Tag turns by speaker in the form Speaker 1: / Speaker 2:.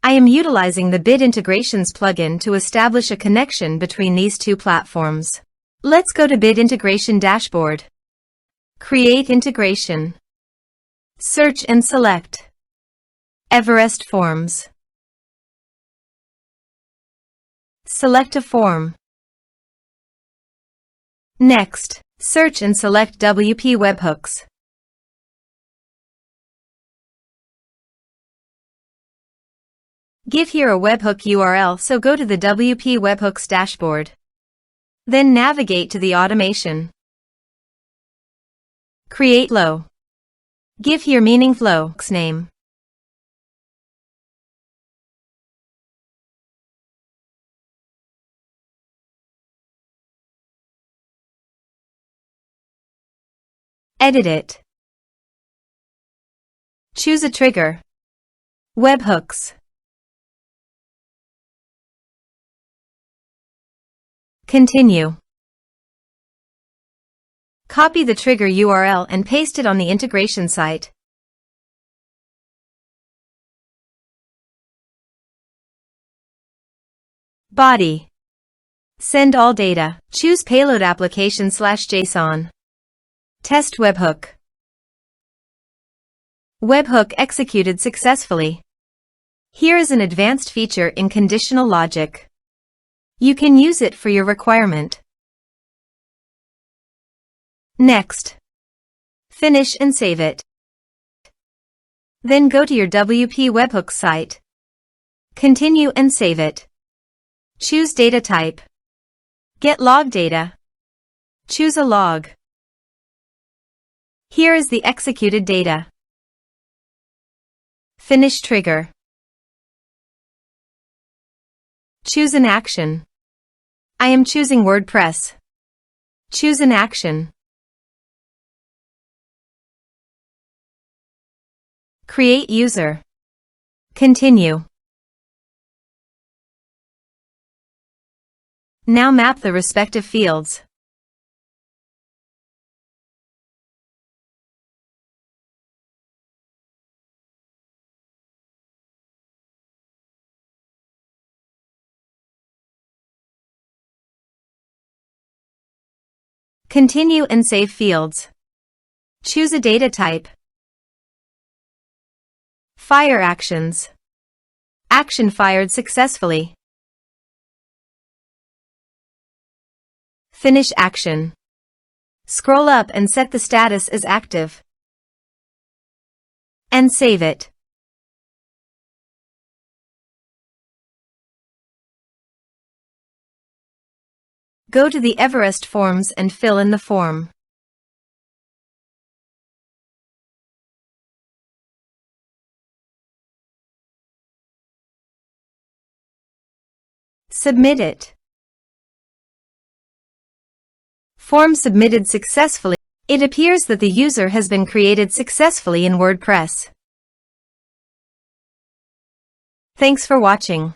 Speaker 1: I am utilizing the Bit Integrations plugin to establish a connection between these two platforms. Let's go to Bit Integration Dashboard. Create integration. Search and select Everest Forms. Select a form. Next, search and select WP Webhooks. Give here a webhook URL, so go to the WP Webhooks dashboard. Then navigate to the automation. Create flow. Give here meaning flow's name. Edit it. Choose a trigger. Webhooks. Continue. Copy the trigger URL and paste it on the integration site. Body. Send all data. Choose payload application/JSON. Test webhook. Webhook executed successfully. Here is an advanced feature in conditional logic. You can use it for your requirement. Next. Finish and save it. Then go to your WP Webhooks site. Continue and save it. Choose data type. Get log data. Choose a log. Here is the executed data. Finish trigger. Choose an action. I am choosing WordPress. Choose an action. Create user. Continue. Now map the respective fields. Continue and save fields. Choose a data type. Fire actions. Action fired successfully. Finish action. Scroll up and set the status as active. And save it. Go to the Everest Forms and fill in the form. Submit it. Form submitted successfully. It appears that the user has been created successfully in WordPress. Thanks for watching.